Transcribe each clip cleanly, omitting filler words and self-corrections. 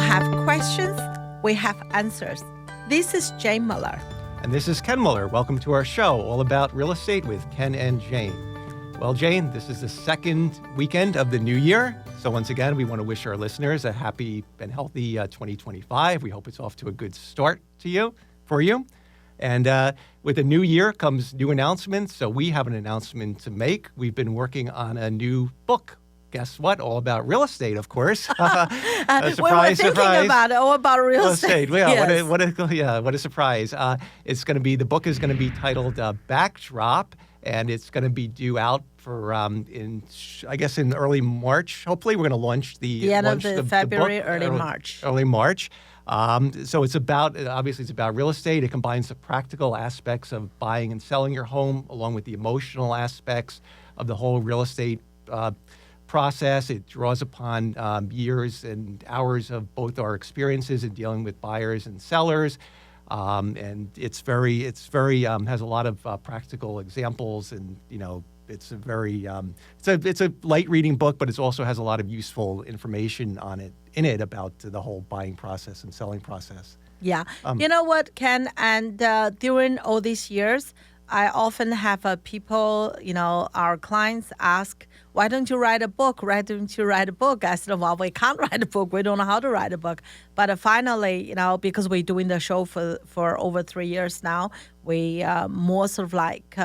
have questions, we have answers. This is Jane Muller. And this is Ken Muller. Welcome to our show, all about real estate with Ken and Jane. Well, Jane, this is the second weekend of the new year. So once again, we want to wish our listeners a happy and healthy 2025. We hope it's off to a good start for you. And with the new year comes new announcements. So we have an announcement to make. We've been working on a new book. Guess what? All about real estate, of course. Surprise, we were thinking surprise. about it, all about real estate. Yeah, Yes. what a surprise. The book is going to be titled Backdrop, and it's going to be due out for in early March. Hopefully, we're going to launch the end of February, book, early March. Early March. So it's about real estate. It combines the practical aspects of buying and selling your home, along with the emotional aspects of the whole real estate process. It draws upon years and hours of both our experiences in dealing with buyers and sellers, and it's very has a lot of practical examples, and it's a very it's a light reading book, but it also has a lot of useful information in it about the whole buying process and selling process. Yeah, you know what, Ken, and during all these years, I often have people, our clients ask, why don't you write a book? Why don't you write a book? I said, well, we can't write a book. We don't know how to write a book. But finally, because we're doing the show for over 3 years now, we more sort of like,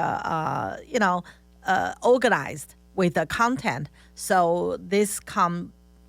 organized with the content. So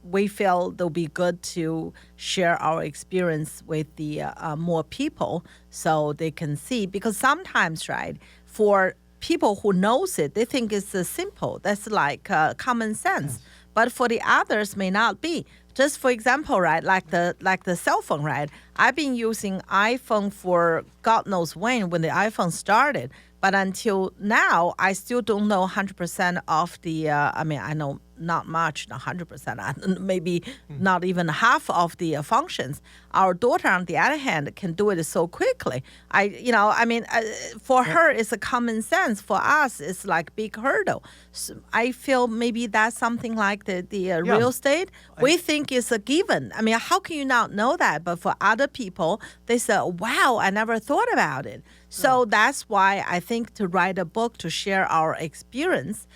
we feel it'll be good to share our experience with the more people so they can see. Because sometimes, right, for people who knows it, they think it's simple. That's like common sense. Yes. But for the others, may not be. Just for example, right, like the cell phone, right? I've been using iPhone for God knows when the iPhone started. But until now, I still don't know 100% of the, I know not much, not 100%, maybe not even half of the functions. Our daughter, on the other hand, can do it so quickly. For her, it's a common sense. For us, it's like big hurdle. So I feel maybe that's something like the real estate. We think it's a given. I mean, how can you not know that? But for other people, they say, wow, I never thought about it. So that's why I think to write a book to share our experience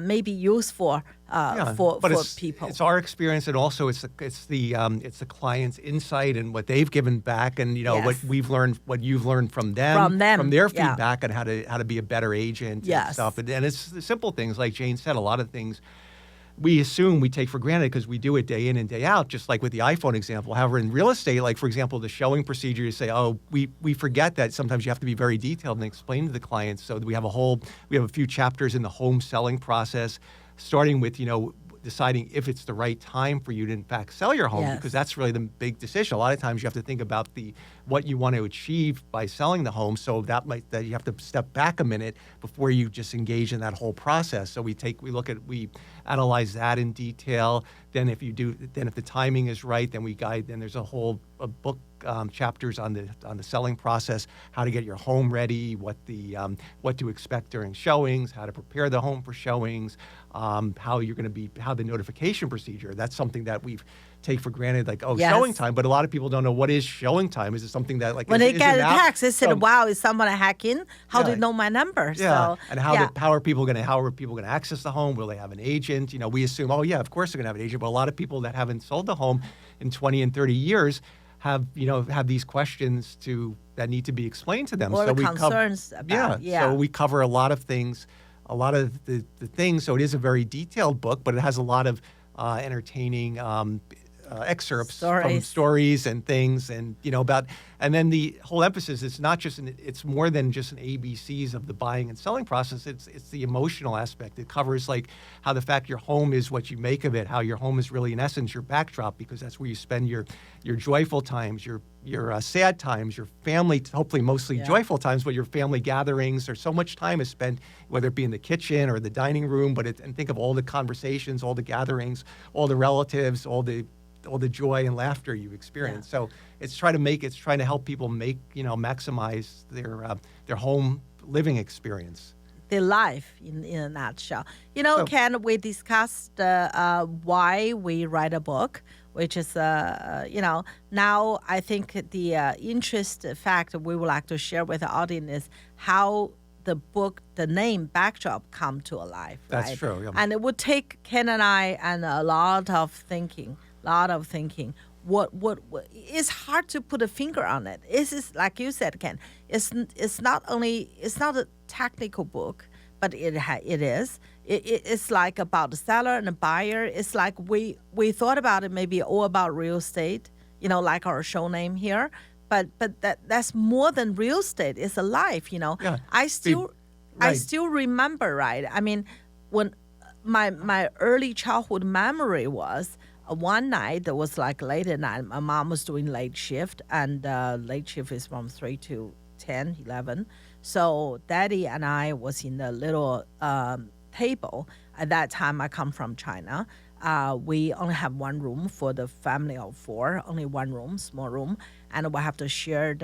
may be useful for people. It's our experience, and also it's the client's insight and what they've given back, and Yes. what you've learned from them, from their feedback, and how to be a better agent and stuff. And it's the simple things, like Jane said. A lot of things we assume we take for granted because we do it day in and day out, just like with the iPhone example. However, in real estate, like, for example, the showing procedure, you say, we forget that sometimes you have to be very detailed and explain to the clients. So we have a few chapters in the home selling process, starting with, deciding if it's the right time for you to, in fact, sell your home, because that's really the big decision. A lot of times you have to think about what you want to achieve by selling the home, so that you have to step back a minute before you just engage in that whole process. So we analyze that in detail. Then if the timing is right, then then there's a book chapters on the selling process, how to get your home ready, what to expect during showings, how to prepare the home for showings, how the notification procedure. That's something that we've take for granted, like, showing time. But a lot of people don't know what is showing time. Is it something that, like, when they get a text, they said, wow, is someone hack in? How do you know my number? Yeah. So, and how are people going to access the home? Will they have an agent? We assume, of course they're going to have an agent. But a lot of people that haven't sold the home in 20 and 30 years have these questions that need to be explained to them. Or so concerns about. So we cover a lot of things, a lot of the things. So it is a very detailed book, but it has a lot of entertaining excerpts from stories and things, and and then the whole emphasis is it's more than just an ABCs of the buying and selling process. It's the emotional aspect. It covers, like, how the fact your home is what you make of it, how your home is really, in essence, your backdrop, because that's where you spend your joyful times, your sad times, your family, hopefully mostly joyful times, but your family gatherings. There's so much time is spent, whether it be in the kitchen or the dining room, and think of all the conversations, all the gatherings, all the relatives, all the joy and laughter you experience. So it's trying to help people maximize their home living experience. their life in a nutshell. You know, Ken, we discussed why we write a book, which is, now I think the interest fact we would like to share with the audience is how the book, the name Backdrop, come to life. That's right? true. Yeah. And it would take Ken and I and a lot of thinking. What it's hard to put a finger on it. It's like you said, Ken. It's not a technical book, but it is. It's like about the seller and the buyer. It's like we thought about it maybe all about real estate, like our show name here. But that's more than real estate. It's a life, Yeah. I still remember, right? I mean, when my early childhood memory was one night, it was like late at night. My mom was doing late shift, and late shift is from 3 to 10, 11. So Daddy and I was in the little table. At that time, I come from China. We only have one room for the family of 4, only one room, small room. And we have to share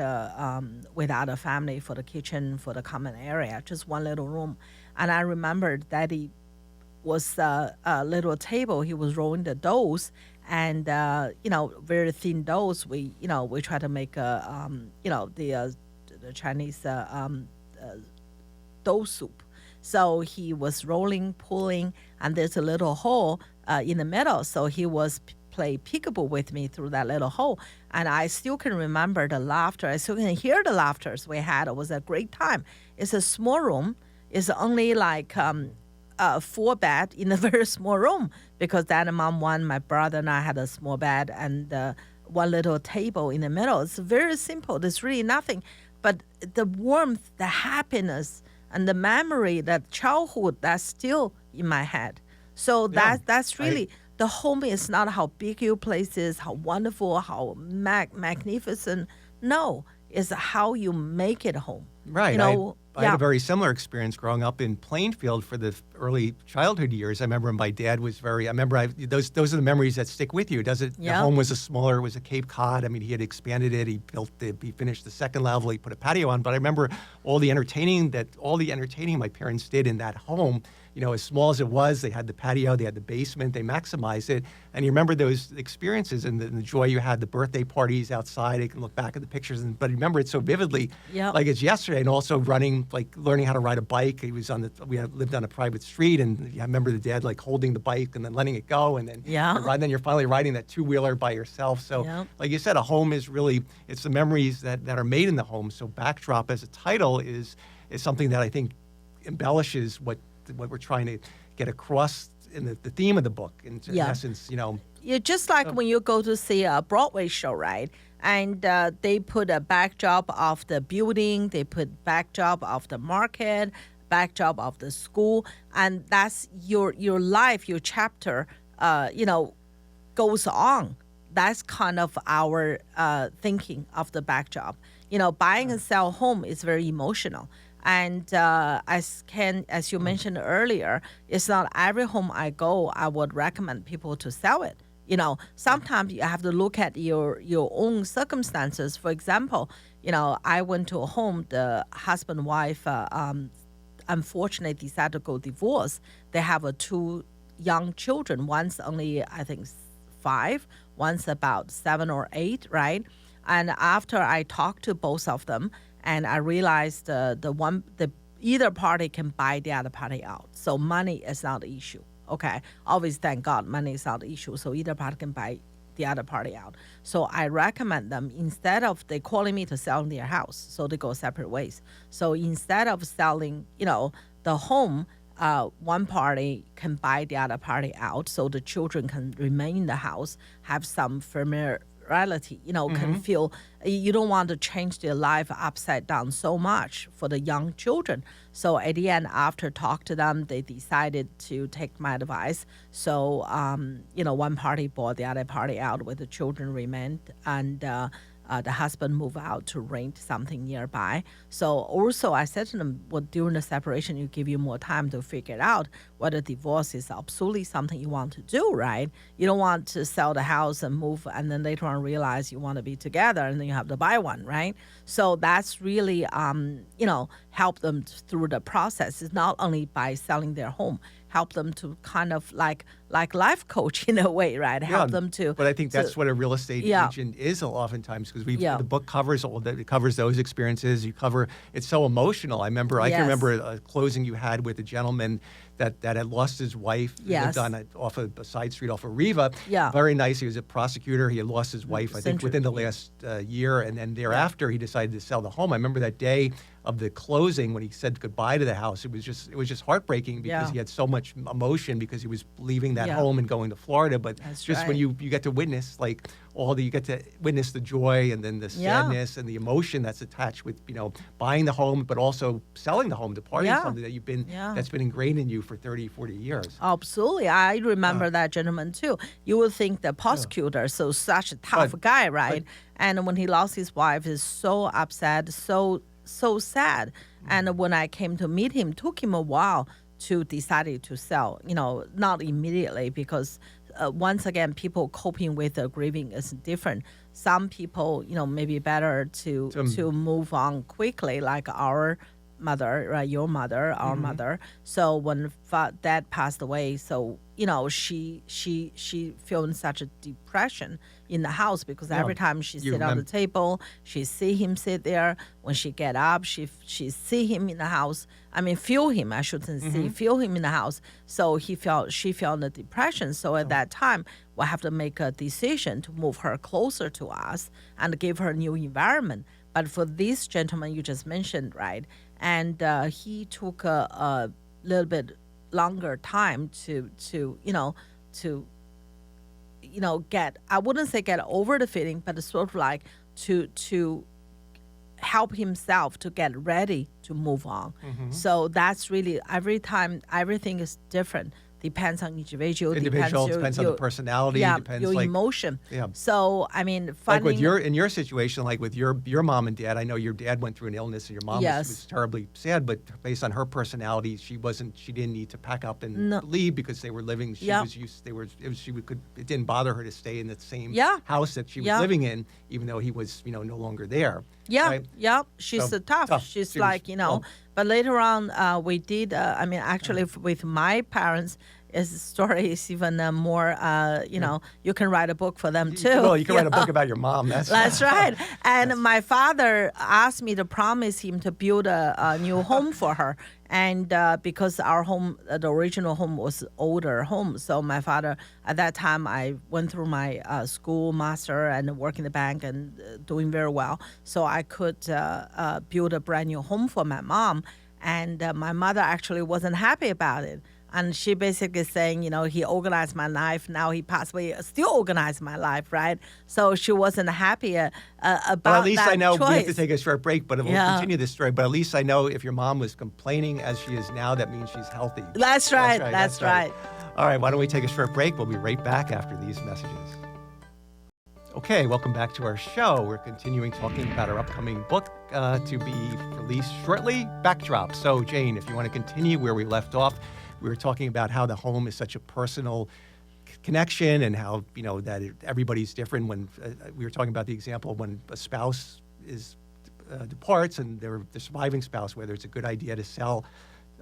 with other family for the kitchen, for the common area, just one little room. And I remember Daddy was a little table. He was rolling the doughs, and very thin doughs. We try to make the Chinese dough soup. So he was rolling, pulling, and there's a little hole in the middle. So he was play peekaboo with me through that little hole, and I still can remember the laughter. I still can hear the laughters we had. It was a great time. It's a small room. It's only like 4 bed in a very small room, because Dad and Mom one, my brother and I had a small bed and one little table in the middle. It's very simple. There's really nothing, but the warmth, the happiness, and the memory, that childhood, that's still in my head. So that's really the home is not how big your place is, how wonderful, how magnificent. No, it's how you make it home. Right. I had a very similar experience growing up in Plainfield for the early childhood years. I remember my dad was those are the memories that stick with you. The home was a Cape Cod. I mean, he had expanded it. He finished the second level. He put a patio on. But I remember all the entertaining my parents did in that home. As small as it was, they had the patio, they had the basement, they maximized it. And you remember those experiences and the joy you had, the birthday parties outside. You can look back at the pictures, but remember it so vividly, like it's yesterday. And also learning how to ride a bike. We lived on a private street, and I remember the dad holding the bike and then letting it go, and then then you're finally riding that 2-wheeler by yourself. So like you said, a home is really, it's the memories that are made in the home. So Backdrop as a title is something that I think embellishes what we're trying to get across in the theme of the book. In essence, You're just like when you go to see a Broadway show, right? And they put a backdrop of the building, they put backdrop of the market, backdrop of the school, and that's your life, your chapter, goes on. That's kind of our thinking of the backdrop. Buying and sell home is very emotional. And as you mentioned earlier, it's not every home I go, I would recommend people to sell it. Sometimes you have to look at your own circumstances. For example, I went to a home, the husband and wife unfortunately decided to go divorce. They have 2 young children. One's only, I think, 5. One's about 7 or 8, right? And after I talked to both of them, and I realized either party can buy the other party out. So money is not the issue. Okay. Always thank God money is not the issue. So either party can buy the other party out. So I recommend them, instead of they calling me to sell their house, so they go separate ways. So instead of selling, the home, one party can buy the other party out, so the children can remain in the house, have some familiarity, can feel, you don't want to change their life upside down so much for the young children. So at the end, after talk to them, they decided to take my advice. So, one party bought the other party out with the children remained, and the husband moved out to rent something nearby. So also I said to them, well, during the separation, you give you more time to figure it out whether divorce is absolutely something you want to do, right? You don't want to sell the house and move and then later on realize you want to be together and then you have to buy one, right? So that's really, help them through the process. It's not only by selling their home, help them to kind of like life coach in a way, right? Help them to. But I think that's what a real estate agent is oftentimes, because the book covers all that. It covers those experiences. It's so emotional. I can remember a closing you had with a gentleman that had lost his wife. Yes. Lived off a side street off of Riva. Yeah. Very nice. He was a prosecutor. He had lost his wife, I think, within the last year. And then thereafter, he decided to sell the home. I remember that day of the closing when he said goodbye to the house. It was just heartbreaking because he had so much emotion because he was leaving that home and going to Florida. But when you get to witness you get to witness the joy and then the sadness and the emotion that's attached with buying the home, but also selling the home, departing something that that's been ingrained in you for 30, 40 years. Absolutely. I remember that gentleman too. You would think the prosecutor, so such a tough guy, right? And when he lost his wife, he's so upset, so sad. And when I came to meet him, took him a while to decide to sell, not immediately, because once again, people coping with grieving is different. Some people, maybe better to move on quickly, like our mother, right? Your mother, our mother. So when dad passed away, so she feeling such a depression in the house because every time she sit on the table, she see him sit there. When she get up, she see him in the house. I mean, feel him. I shouldn't say feel him in the house. So she felt the depression. So at that time, we'll have to make a decision to move her closer to us and give her a new environment. But for this gentleman you just mentioned, right? And he took a little bit longer time to get, I wouldn't say get over the feeling, but sort of like to help himself to get ready to move on. So that's really, every time everything is different. Depends on each individual. Depends on the personality. Depends your emotion. Yeah. So I mean, in your situation, like with your mom and dad, I know your dad went through an illness and your mom was terribly sad. But based on her personality, she didn't need to pack up and leave because they were living. It didn't bother her to stay in the same house that she was living in, even though he was no longer there. Yeah, right? yeah. She's tough. She's like But later on, we did. Actually, with my parents. His story is even more, you can write a book for them too. Well, you can write a book about your mom. That's right. And my father asked me to promise him to build a new home for her. And because our home, the original home was older home. So my father, at that time, I went through my school master and work in the bank and doing very well. So I could build a brand new home for my mom. And my mother actually wasn't happy about it. And she basically saying, he organized my life. Now he possibly still organized my life, right? So she wasn't happy about that But at least I know choice. We have to take a short break, but we'll continue this story. But at least I know if your mom was complaining as she is now, that means she's healthy. That's right. That's right. All right, why don't we take a short break? We'll be right back after these messages. Okay, welcome back to our show. We're continuing talking about our upcoming book to be released shortly, Backdrop. So, Jane, if you want to continue where we left off, we were talking about how the home is such a personal connection and how, everybody's different. When we were talking about the example of when a spouse departs and the surviving spouse, whether it's a good idea to sell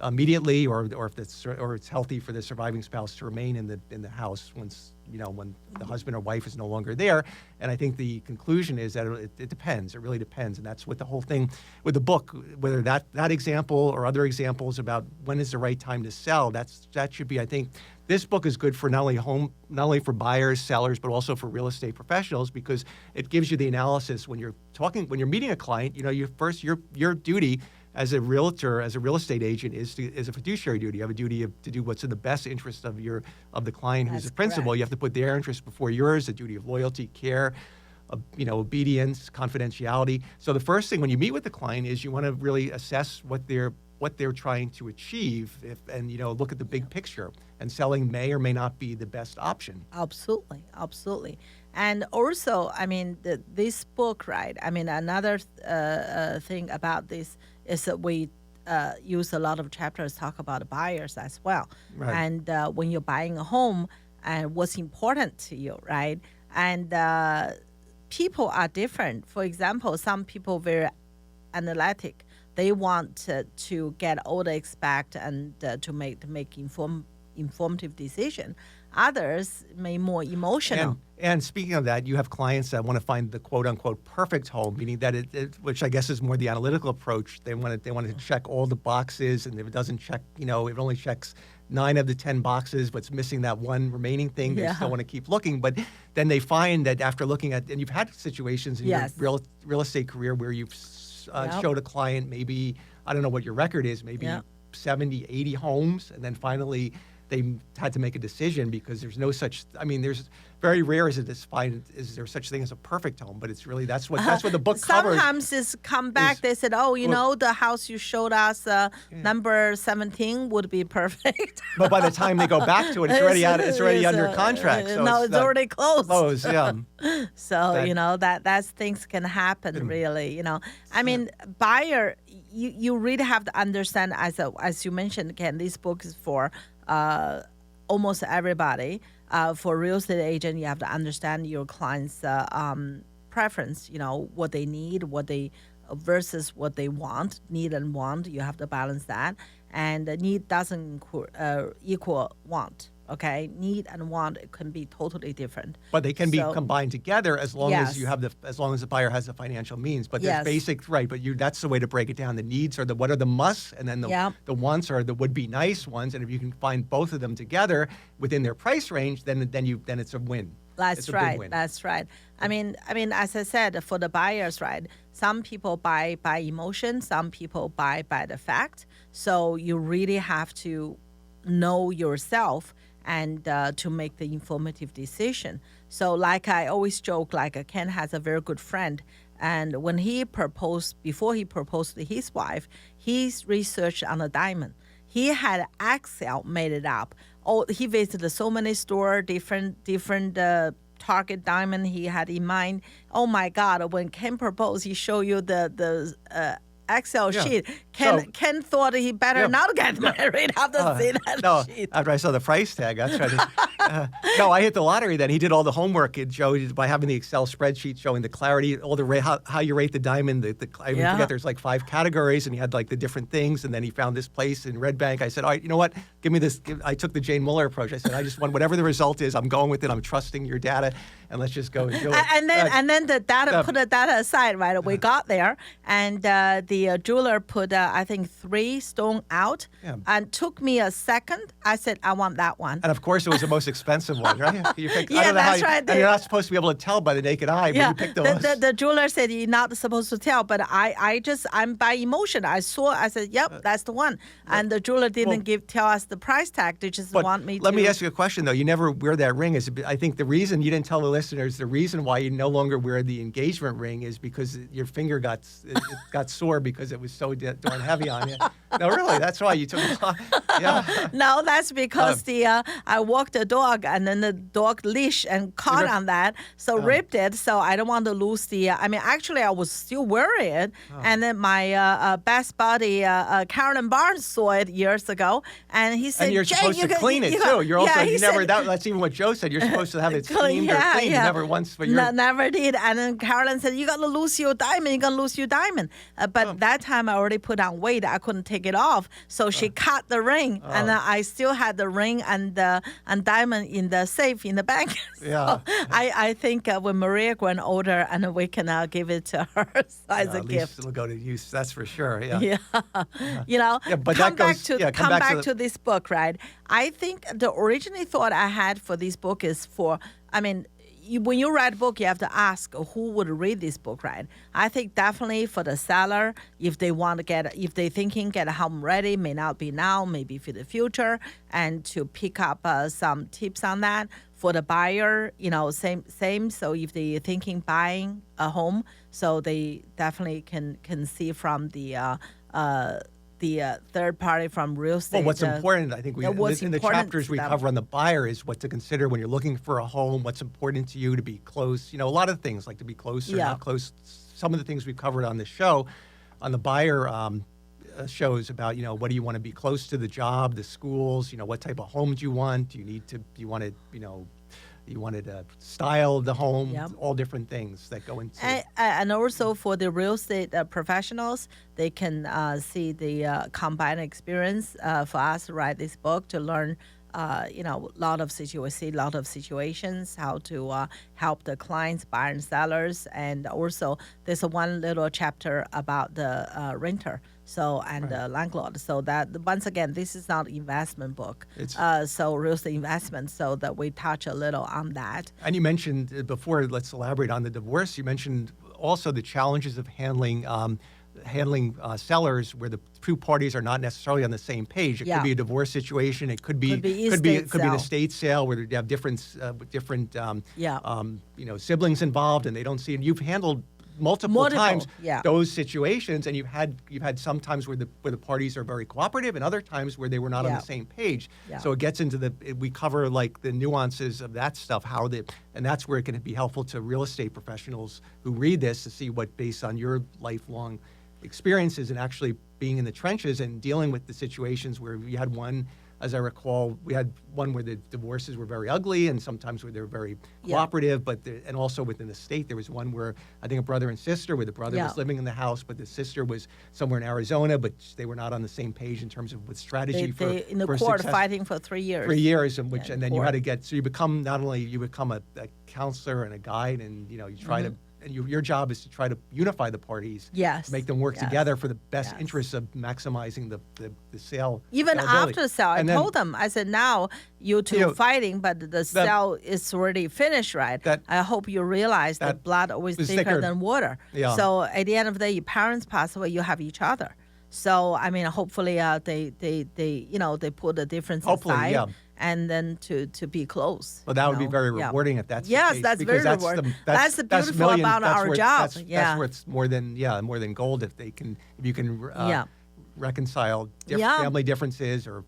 immediately or if it's healthy for the surviving spouse to remain in the house once, when the husband or wife is no longer there. And I think the conclusion is that it depends. It really depends. And that's what the whole thing with the book, whether that example or other examples about when is the right time to sell, that should be, I think, this book is good for not only for buyers, sellers, but also for real estate professionals, because it gives you the analysis when you're meeting a client. Your duty as a realtor, as a real estate agent, is a fiduciary duty. You have a duty to do what's in the best interest of the client who's the principal. Correct. You have to put their interest before yours. A duty of loyalty, care, obedience, confidentiality. So the first thing when you meet with the client is you want to really assess what they're trying to achieve, and look at the big picture. And selling may or may not be the best option. Absolutely. And also, I mean, this book, right? I mean, another thing about this is that we use a lot of chapters talk about buyers as well. Right. And when you're buying a home, and what's important to you, right? And people are different. For example, some people very analytic. they want to get all the expect and to make informative decision. Others may more emotional. And speaking of that, you have clients that want to find the quote unquote perfect home, meaning that which I guess is more the analytical approach. They want to check all the boxes, and if it doesn't check, it only checks 9 of the 10 boxes, but it's missing that one remaining thing. They still want to keep looking, but then they find that after looking at, and you've had situations in your real estate career where you've showed a client maybe, I don't know what your record is, maybe 70, 80 homes, and then finally they had to make a decision because there's no such, there's very rare is there such thing as a perfect home, but it's really, that's what the book covers. Sometimes it's come back, they said, the house you showed us, number 17 would be perfect. But by the time they go back to it, it's already under contract. So it's already closed. So, that's things can happen really, buyer, you really have to understand, as you mentioned, Ken, this book is for almost everybody. For real estate agent, you have to understand your client's preference, what they need, what they versus what they want, need and want. You have to balance that. And need doesn't equal want. Okay, need and want can be totally different. But they can be combined together as long as as long as the buyer has the financial means. But there's basic, right? But that's the way to break it down. The needs are what are the musts, and then the wants are the would-be nice ones. And if you can find both of them together within their price range, then it's a win. That's right. That's right. I mean, as I said, for the buyers, right? Some people buy by emotion. Some people buy by the fact. So you really have to know yourself and to make the informative decision. So like I always joke, Ken has a very good friend, and when before he proposed to his wife, he's researched on a diamond. He had Excel made it up. He visited so many stores, different target diamond he had in mind. Oh my God, when Ken proposed, he showed you the Excel sheet. Ken thought he better not get married after seeing that sheet. After I saw the price tag, that's right. No, I hit the lottery then. He did all the homework, Joe, by having the Excel spreadsheet showing the clarity, all the how you rate the diamond. I forget there's 5 categories, and he had the different things. And then he found this place in Red Bank. I said, all right, you know what? Give me this. I took the Jane Muller approach. I said, I just want whatever the result is. I'm going with it. I'm trusting your data, and let's just go and do it. And then the data, put the data aside, right? We got there, and the jeweler put I think 3 stones out, and took me a second. I said, I want that one. And of course, it was the most expensive one, right? You picked, that's right. And you're not supposed to be able to tell by the naked eye, but you picked the jeweler said you're not supposed to tell, but I'm by emotion. I said, yep, that's the one. And the jeweler didn't tell us the price tag. They just want me to. Let me ask you a question, though. You never wear that ring. I think the reason you didn't tell the listeners, the reason why you no longer wear the engagement ring is because your finger got sore because it was so darn heavy on you. No, really, that's why you took it off. Yeah. No, that's because I walked the dog, and then the dog leash and caught on that, so ripped it. So I don't want to lose the. Actually, I was still wearing it, and then my best buddy Carolyn Barnes saw it years ago, and he said, "And you're supposed to clean it too. You're also that's even what Joe said. You're supposed to have it steamed or cleaned. You never once, but never did." And then Carolyn said, "You got to lose your diamond. You're gonna lose your diamond." But that time I already put on weight. I couldn't take it off, so she cut the ring, and I still had the ring and diamond in the safe in the bank. So I think when Maria grows older, and we can give it to her as a gift. At least it'll go to use. That's for sure. But come back to this book, right? I think the original thought I had for this book is when you write a book, you have to ask who would read this book, right? I think definitely for the seller, if they thinking get a home ready, may not be now, maybe for the future, and to pick up some tips on that. For the buyer, same. So if they thinking buying a home, so they definitely can see from the third party from real estate. Well, what's important, I think, in the chapters we cover on the buyer is what to consider when you're looking for a home, what's important to you to be close. A lot of things like to be close or not close. Some of the things we've covered on the show, on the buyer shows about, what do you want to be close to the job, the schools, what type of homes you want. Do you want to, you wanted to style the home, Yep. all different things that go into it. And also for the real estate professionals, they can see the combined experience for us to write this book to learn a lot of situations, how to help the clients, buyers and sellers, and also there's one little chapter about the renter, and the landlord. So that once again, this is not investment book. It's so real estate investment. So that we touch a little on that. And you mentioned before. Let's elaborate on the divorce. You mentioned also the challenges of handling sellers where the two parties are not necessarily on the same page. It could be a divorce situation. It could be an estate sale where you have different siblings involved and they don't see. And you've handled multiple times those situations, and you've had some times where the parties are very cooperative, and other times where they were not on the same page. So it gets into we cover like the nuances of that stuff, and that's where it can be helpful to real estate professionals who read this to see what, based on your lifelong experiences and actually being in the trenches and dealing with the situations where we had one. As I recall, we had one where the divorces were very ugly and sometimes where they were very cooperative, and also within the state, there was one where I think a brother and sister, where the brother was living in the house, but the sister was somewhere in Arizona, but they were not on the same page in terms of what strategy they in the court success. Fighting for 3 years. 3 years, and then you had to get, so you become, not only you become a counselor and a guide, and you try to, and your job is to try to unify the parties, to make them work together for the best interests of maximizing the sale. Even after the sale, I told them, I said, now you two fighting, but the sale is already finished, right? I hope you realize that blood always thicker than water. So at the end of the day, your parents pass away, you have each other. So I mean, hopefully they put the difference aside. And then to be close. Well, that would be very rewarding if that's the case. Yes, that's very rewarding. That's the beautiful about our job. That's where it's more than gold if you can reconcile family differences or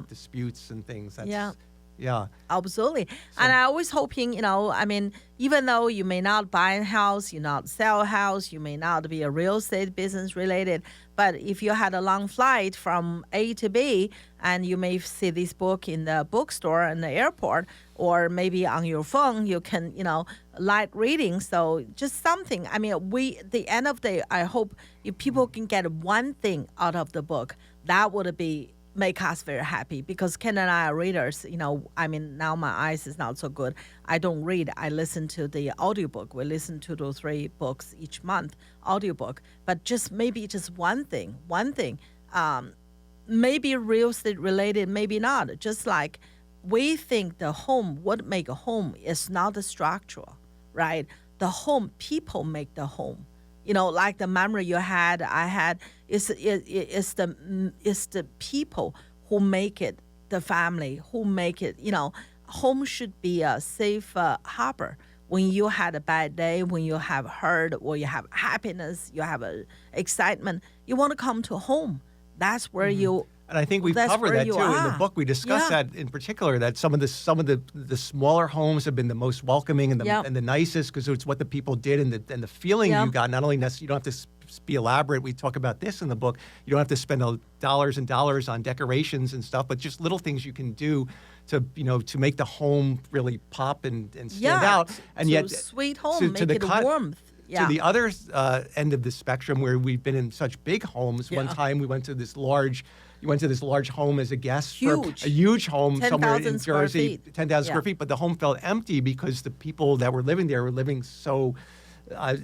disputes and things. That's, absolutely. And I always hoping, even though you may not buy a house, you not sell a house, you may not be a real estate business related, but if you had a long flight from A to B, and you may see this book in the bookstore in the airport, or maybe on your phone, you can, light reading. So just something. I mean, at the end of the day, I hope if people can get one thing out of the book, that would make us very happy, because Ken and I are readers. Now my eyes is not so good. I don't read. I listen to the audiobook. We listen to 2 to 3 books each month, audiobook. But maybe just one thing, maybe real estate related, maybe not. Just like we think the home, what make a home is not the structure, right? The home, people make the home. Like the memory I had, it's the people who make it, the family who make it. Home should be a safe harbor. When you had a bad day, when you have hurt, or you have happiness, you have excitement, you want to come to home. That's where you. And I think we've covered that too in the book. We discussed that in particular. That some of the smaller homes have been the most welcoming and the nicest, because it's what the people did, and the feeling you got. Not only you don't have to be elaborate. We talk about this in the book. You don't have to spend dollars and dollars on decorations and stuff, but just little things you can do to make the home really pop and stand out. And yet, sweet home, make it warmth. To the other end of the spectrum, where we've been in such big homes. One time we went to this large. You went to this large home as a guest, for a huge home somewhere in Jersey, 10,000 square feet, but the home felt empty because the people that were living there were living so,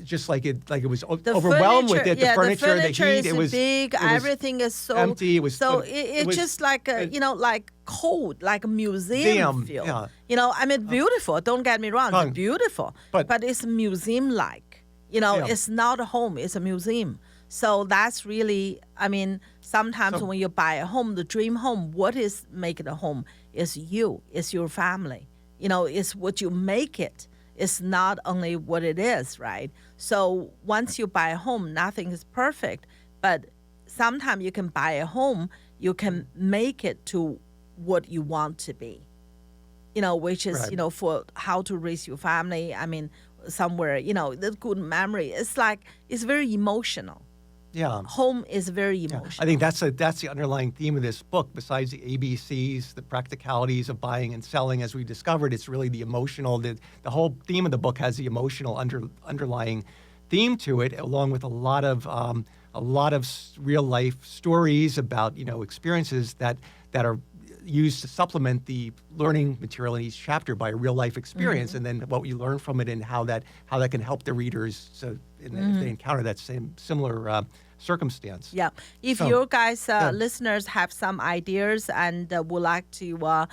just like it was overwhelmed with it. The furniture, the heat, it was big. Everything is so empty. It was it's just like like cold, like a museum feel. Beautiful. Don't get me wrong, it's beautiful, but it's museum-like. It's not a home; it's a museum. So that's really, sometimes when you buy a home, the dream home, what is making a home is you, it's your family. It's what you make it. It's not only what it is, right? So once you buy a home, nothing is perfect, but sometimes you can buy a home, you can make it to what you want to be, which is, for how to raise your family. Somewhere, the good memory. It's very emotional. home is very emotional. I think that's the underlying theme of this book. Besides the ABCs, the practicalities of buying and selling, as we discovered, it's really the emotional. The whole theme of the book has the emotional underlying theme to it, along with a lot of real life stories about experiences that are used to supplement the learning material in each chapter by a real life experience, and then what you learn from it and how that can help the readers so if they encounter that similar circumstance. Yeah. If you guys, listeners, have some ideas and would like to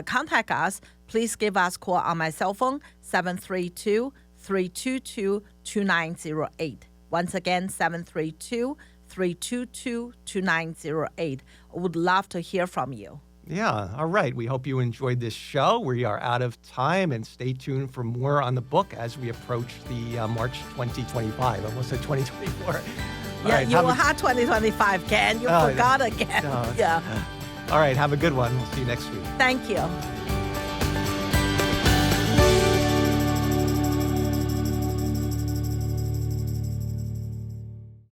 contact us, please give us a call on my cell phone, 732-322-2908. Once again, 732-322-2908. I would love to hear from you. Yeah. All right. We hope you enjoyed this show. We are out of time, and stay tuned for more on the book as we approach the March 2025. Almost at 2024. Yeah, right, you will have 2025, Ken. You forgot again. No. Yeah. All right. Have a good one. We'll see you next week. Thank you.